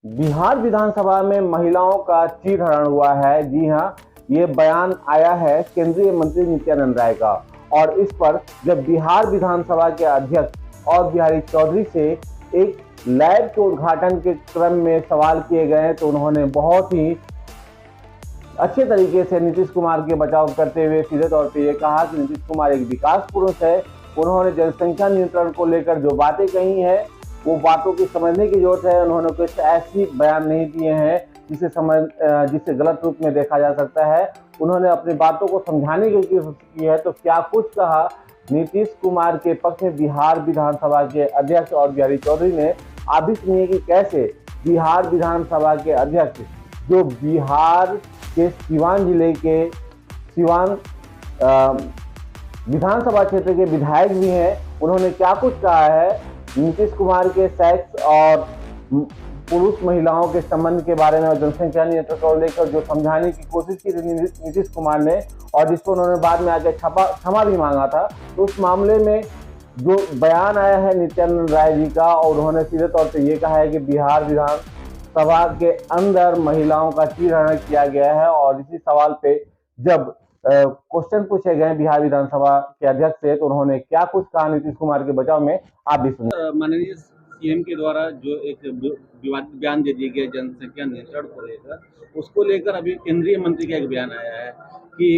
बिहार विधानसभा में महिलाओं का चीरहरण हुआ है। जी हां, ये बयान आया है केंद्रीय मंत्री नित्यानंद राय का। और इस पर जब बिहार विधानसभा के अध्यक्ष और बिहारी चौधरी से एक लैब के उद्घाटन के क्रम में सवाल किए गए तो उन्होंने बहुत ही अच्छे तरीके से नीतीश कुमार के बचाव करते हुए सीधे तौर पे ये कहा कि नीतीश कुमार एक विकास पुरुष है। उन्होंने जनसंख्या नियंत्रण को लेकर जो बातें कही हैं वो बातों की समझने की जरूरत है। उन्होंने कुछ ऐसी बयान नहीं दिए हैं जिसे गलत रूप में देखा जा सकता है। उन्होंने अपनी बातों को समझाने की कोशिश की है। तो क्या कुछ कहा नीतीश कुमार के पक्ष में बिहार विधानसभा के अध्यक्ष और बिहारी चौधरी ने। आप भी सुनिए कि कैसे बिहार विधानसभा के अध्यक्ष, जो बिहार के सीवान जिले के सीवान विधानसभा क्षेत्र के विधायक भी हैं, उन्होंने क्या कुछ कहा है नीतीश कुमार के सेक्स और पुरुष महिलाओं के संबंध के बारे में और जनसंख्या नियंत्रण को लेकर जो समझाने की कोशिश की थी नीतीश कुमार ने, और जिसको उन्होंने बाद में आके क्षमा भी मांगा था। तो उस मामले में जो बयान आया है नित्यानंद राय जी का, और उन्होंने सीधे तौर पर यह कहा है कि बिहार विधानसभा के अंदर महिलाओं का चीरहरण किया गया है। और इसी सवाल पे जब क्वेश्चन पूछे गए बिहार विधानसभा के अध्यक्ष से, तो उन्होंने क्या कुछ कहा नीतीश कुमार के बचाव में, आप भी सुनिए। माननीय सीएम के द्वारा जो एक विवादित बयान दे दिया गया जनसंख्या नियंत्रण को लेकर, उसको लेकर अभी केंद्रीय मंत्री का एक बयान आया है कि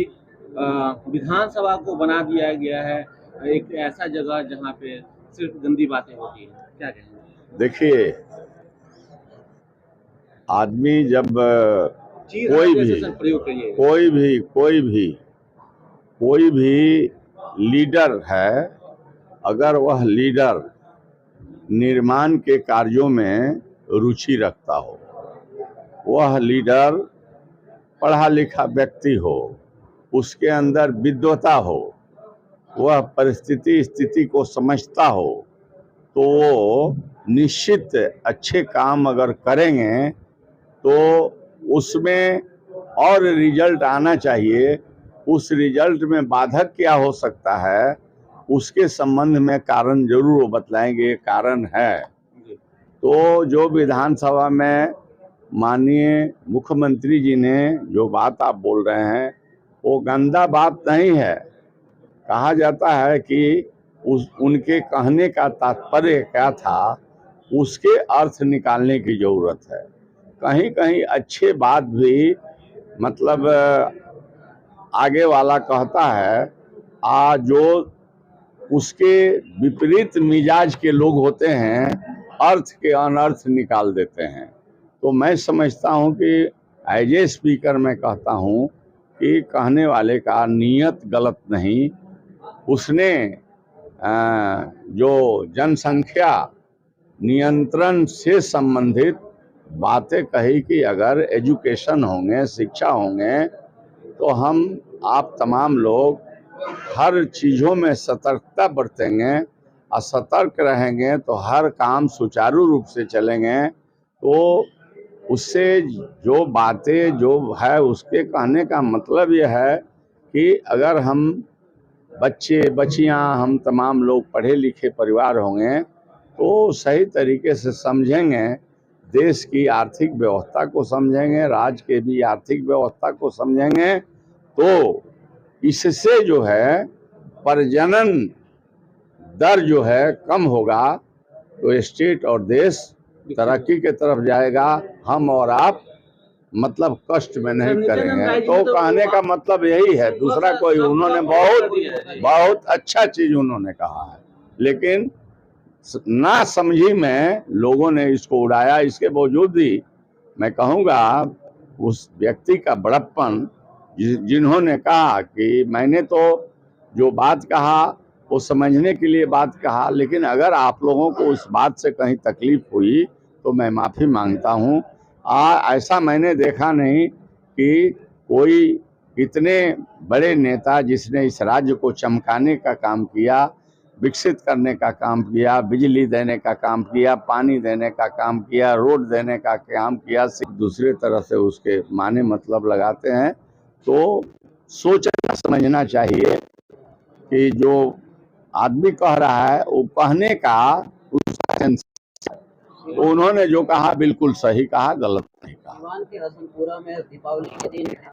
विधानसभा को बना दिया गया है एक ऐसा जगह जहां पे सिर्फ गंदी बातें होती है। क्या कहेंगे? देखिए, आदमी जब कोई भी लीडर है, अगर वह लीडर निर्माण के कार्यों में रुचि रखता हो, वह लीडर पढ़ा लिखा व्यक्ति हो, उसके अंदर विद्वता हो, वह परिस्थिति स्थिति को समझता हो, तो वो निश्चित अच्छे काम अगर करेंगे तो उसमें और रिजल्ट आना चाहिए। उस रिजल्ट में बाधक क्या हो सकता है, उसके संबंध में कारण जरूर वो बतलाएंगे, कारण है। तो जो विधानसभा में माननीय मुख्यमंत्री जी ने जो बात आप बोल रहे हैं, वो गंदा बात नहीं है। कहा जाता है कि उनके कहने का तात्पर्य क्या था, उसके अर्थ निकालने की जरूरत है। कहीं कहीं अच्छे बात भी, मतलब आगे वाला कहता है, जो उसके विपरीत मिजाज के लोग होते हैं, अर्थ के अनर्थ निकाल देते हैं। तो मैं समझता हूं कि एज ए स्पीकर मैं कहता हूं कि कहने वाले का नीयत गलत नहीं। उसने जो जनसंख्या नियंत्रण से संबंधित बातें कही कि अगर एजुकेशन होंगे, शिक्षा होंगे, तो हम आप तमाम लोग हर चीज़ों में सतर्कता बरतेंगे और सतर्क रहेंगे तो हर काम सुचारू रूप से चलेंगे। तो उससे जो बातें जो है, उसके कहने का मतलब यह है कि अगर हम बच्चे बच्चियां, हम तमाम लोग पढ़े लिखे परिवार होंगे तो सही तरीके से समझेंगे, देश की आर्थिक व्यवस्था को समझेंगे, राज्य के भी आर्थिक व्यवस्था को समझेंगे, तो इससे जो है प्रजनन दर जो है कम होगा, तो स्टेट और देश तरक्की के तरफ जाएगा। हम और आप मतलब कष्ट में नहीं करेंगे। तो कहने का मतलब यही है, दूसरा कोई, उन्होंने बहुत अच्छा चीज उन्होंने कहा है, लेकिन ना समझी में लोगों ने इसको उड़ाया। इसके बावजूद भी मैं कहूँगा उस व्यक्ति का बड़प्पन, जिन्होंने कहा कि मैंने तो जो बात कहा वो समझने के लिए बात कहा, लेकिन अगर आप लोगों को उस बात से कहीं तकलीफ हुई तो मैं माफ़ी मांगता हूँ। ऐसा मैंने देखा नहीं कि कोई इतने बड़े नेता जिसने इस राज्य को चमकाने का काम किया, विकसित करने का काम किया, बिजली देने का काम किया, पानी देने का काम किया, रोड देने का काम किया, सिर्फ दूसरे तरह से उसके माने मतलब लगाते हैं। तो सोचना समझना चाहिए कि जो आदमी कह रहा है वो कहने का उसका तो उन्होंने जो कहा बिल्कुल सही कहा, गलत नहीं कहा। सिवान के हसनपुरा में दीपावली के दिन